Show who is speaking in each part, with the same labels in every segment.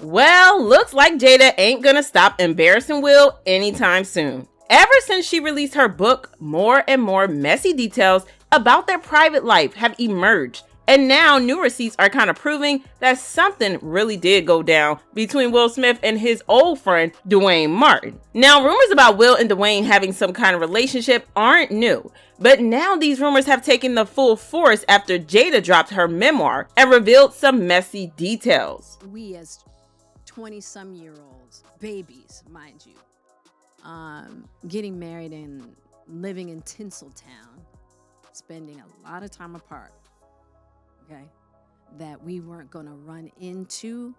Speaker 1: Well, looks like Jada ain't gonna stop embarrassing Will anytime soon. Ever since she released her book, more and more messy details about their private life have emerged. And now new receipts are kind of proving that something really did go down between Will Smith and his old friend, Duane Martin. Now, rumors about Will and Duane having some kind of relationship aren't new, but now these rumors have taken the full force after Jada dropped her memoir and revealed some messy details.
Speaker 2: We as 20-some-year-olds, babies, mind you, getting married and living in Tinseltown, spending a lot of time apart, okay, that we weren't going to run into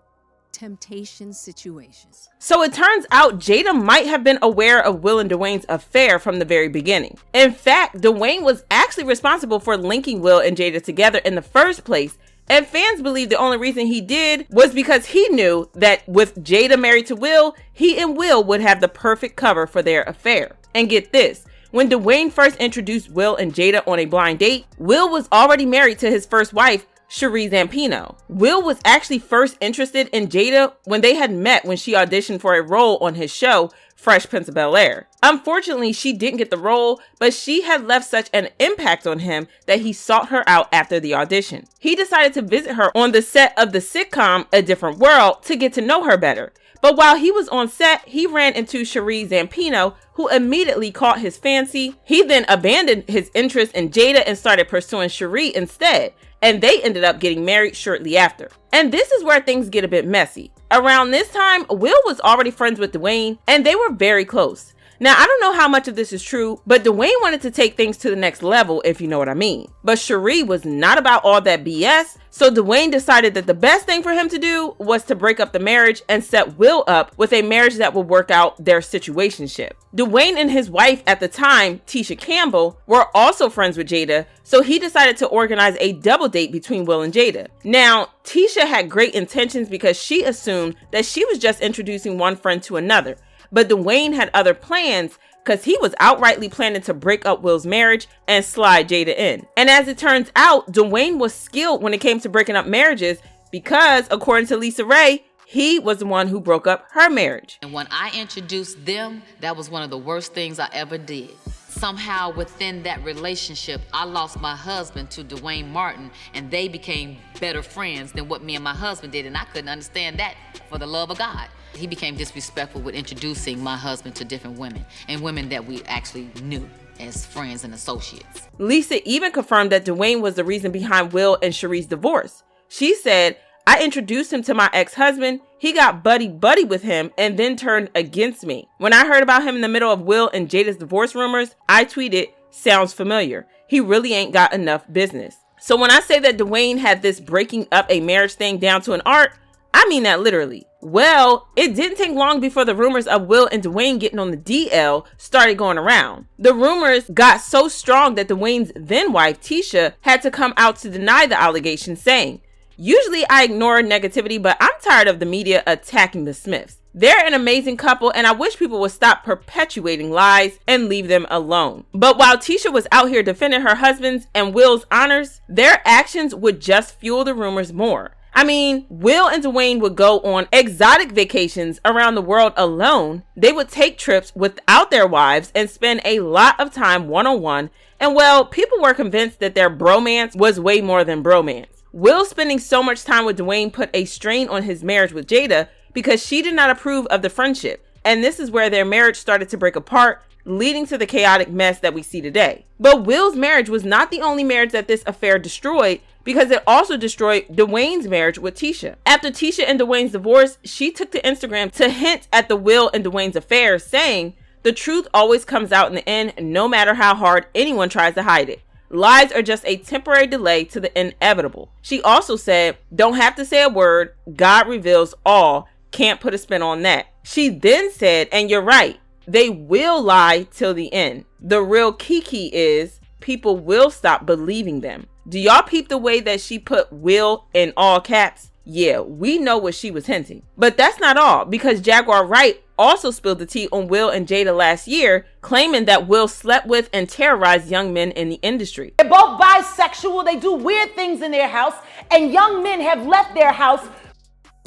Speaker 2: temptation situations.
Speaker 1: So it turns out Jada might have been aware of Will and Duane's affair from the very beginning. In fact, Duane was actually responsible for linking Will and Jada together in the first place, and fans believe the only reason he did was because he knew that with Jada married to Will, he and Will would have the perfect cover for their affair. And get this, when Duane first introduced Will and Jada on a blind date, Will was already married to his first wife, Cherie Zampino. Will was actually first interested in Jada when they had met when she auditioned for a role on his show, Fresh Prince of Bel-Air. Unfortunately, she didn't get the role, but she had left such an impact on him that he sought her out after the audition. He decided to visit her on the set of the sitcom A Different World to get to know her better. But while he was on set, he ran into Cherie Zampino, who immediately caught his fancy. He then abandoned his interest in Jada and started pursuing Cherie instead, and they ended up getting married shortly after. And this is where things get a bit messy. Around this time, Will was already friends with Duane, and they were very close. Now, I don't know how much of this is true, but Duane wanted to take things to the next level, if you know what I mean. But Cherie was not about all that BS, so Duane decided that the best thing for him to do was to break up the marriage and set Will up with a marriage that would work out their situationship. Duane and his wife at the time, Tisha Campbell, were also friends with Jada, so he decided to organize a double date between Will and Jada. Now, Tisha had great intentions because she assumed that she was just introducing one friend to another. But Duane had other plans because he was outrightly planning to break up Will's marriage and slide Jada in. And as it turns out, Duane was skilled when it came to breaking up marriages because, according to Lisa Ray, he was the one who broke up her marriage.
Speaker 3: And when I introduced them, that was one of the worst things I ever did. Somehow within that relationship, I lost my husband to Duane Martin, and they became better friends than what me and my husband did, and I couldn't understand that for the love of God. He became disrespectful with introducing my husband to different women, and women that we actually knew as friends and associates.
Speaker 1: Lisa even confirmed that Duane was the reason behind Will and Cherie's divorce. She said, "I introduced him to my ex-husband, he got buddy-buddy with him and then turned against me. When I heard about him in the middle of Will and Jada's divorce rumors, I tweeted, sounds familiar. He really ain't got enough business." So when I say that Duane had this breaking up a marriage thing down to an art, I mean that literally. Well, it didn't take long before the rumors of Will and Duane getting on the DL started going around. The rumors got so strong that Duane's then wife, Tisha, had to come out to deny the allegations, saying, "Usually I ignore negativity, but I'm tired of the media attacking the Smiths. They're an amazing couple, and I wish people would stop perpetuating lies and leave them alone." But while Tisha was out here defending her husband's and Will's honors, their actions would just fuel the rumors more. I mean, Will and Duane would go on exotic vacations around the world alone. They would take trips without their wives and spend a lot of time one-on-one. And well, people were convinced that their bromance was way more than bromance. Will spending so much time with Duane put a strain on his marriage with Jada because she did not approve of the friendship. And this is where their marriage started to break apart, leading to the chaotic mess that we see today. But Will's marriage was not the only marriage that this affair destroyed, because it also destroyed Duane's marriage with Tisha. After Tisha and Duane's divorce, she took to Instagram to hint at the Will and Duane's affair, saying, "The truth always comes out in the end, no matter how hard anyone tries to hide it. Lies are just a temporary delay to the inevitable." She also said, "Don't have to say a word. God reveals all. Can't put a spin on that." She then said, "And you're right. They will lie till the end. The real key is people will stop believing them." Do y'all peep the way that she put Will in all caps? Yeah, we know what she was hinting. But that's not all, because Jaguar Wright also spilled the tea on Will and Jada last year, claiming that Will slept with and terrorized young men in the industry.
Speaker 4: They're both bisexual, they do weird things in their house, and young men have left their house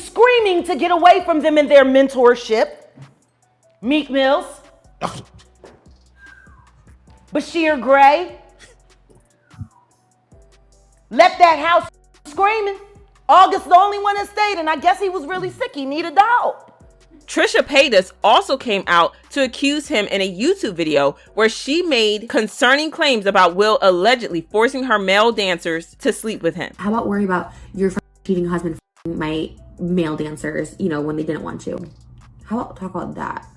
Speaker 4: screaming to get away from them in their mentorship. Meek Mills. Bashir Gray. Left that house screaming. August the only one that stayed, and I guess he was really sick. He needed help.
Speaker 1: Trisha Paytas also came out to accuse him in a YouTube video where she made concerning claims about Will allegedly forcing her male dancers to sleep with him.
Speaker 5: How about worry about your cheating husband my male dancers, when they didn't want to? How about talk about that?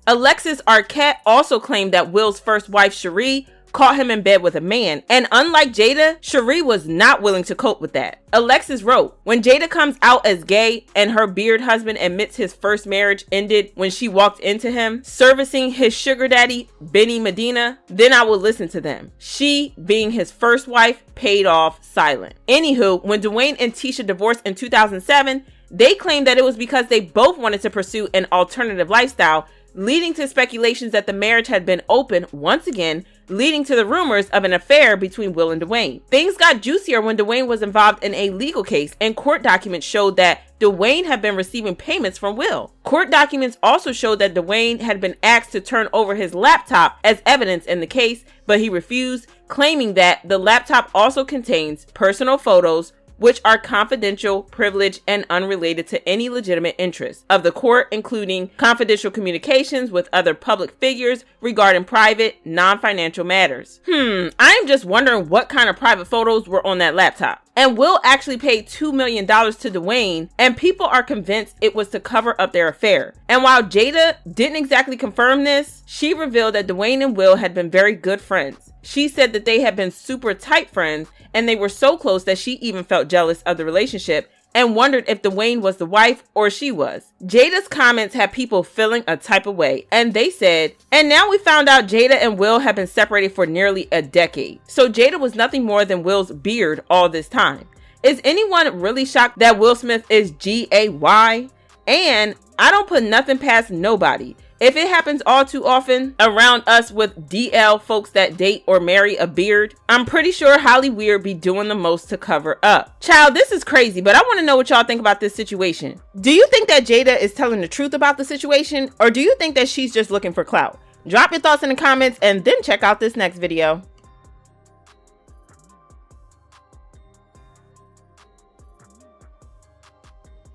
Speaker 1: Alexis Arquette also claimed that Will's first wife, Cherie, caught him in bed with a man. And unlike Jada, Cherie was not willing to cope with that. Alexis wrote, "When Jada comes out as gay and her beard husband admits his first marriage ended when she walked into him, servicing his sugar daddy, Benny Medina, then I will listen to them. She, being his first wife, paid off silent." Anywho, when Duane and Tisha divorced in 2007, they claimed that it was because they both wanted to pursue an alternative lifestyle, leading to speculations that the marriage had been open once again, leading to the rumors of an affair between Will and Duane. Things got juicier when Duane was involved in a legal case, and court documents showed that Duane had been receiving payments from Will. Court documents also showed that Duane had been asked to turn over his laptop as evidence in the case, but he refused, claiming that the laptop also contains personal photos, which are confidential, privileged, and unrelated to any legitimate interests of the court, including confidential communications with other public figures regarding private, non-financial matters. I'm just wondering what kind of private photos were on that laptop. And Will actually paid $2 million to Duane, and people are convinced it was to cover up their affair. And while Jada didn't exactly confirm this, she revealed that Duane and Will had been very good friends. She said that they had been super tight friends, and they were so close that she even felt jealous of the relationship and wondered if Duane was the wife or she was. Jada's comments had people feeling a type of way, and they said, "And now we found out Jada and Will have been separated for nearly a decade. So Jada was nothing more than Will's beard all this time. Is anyone really shocked that Will Smith is G-A-Y? And I don't put nothing past nobody. If it happens all too often around us with DL folks that date or marry a beard, I'm pretty sure Holly Weird be doing the most to cover up." Child, this is crazy, but I want to know what y'all think about this situation. Do you think that Jada is telling the truth about the situation, or do you think that she's just looking for clout? Drop your thoughts in the comments and then check out this next video.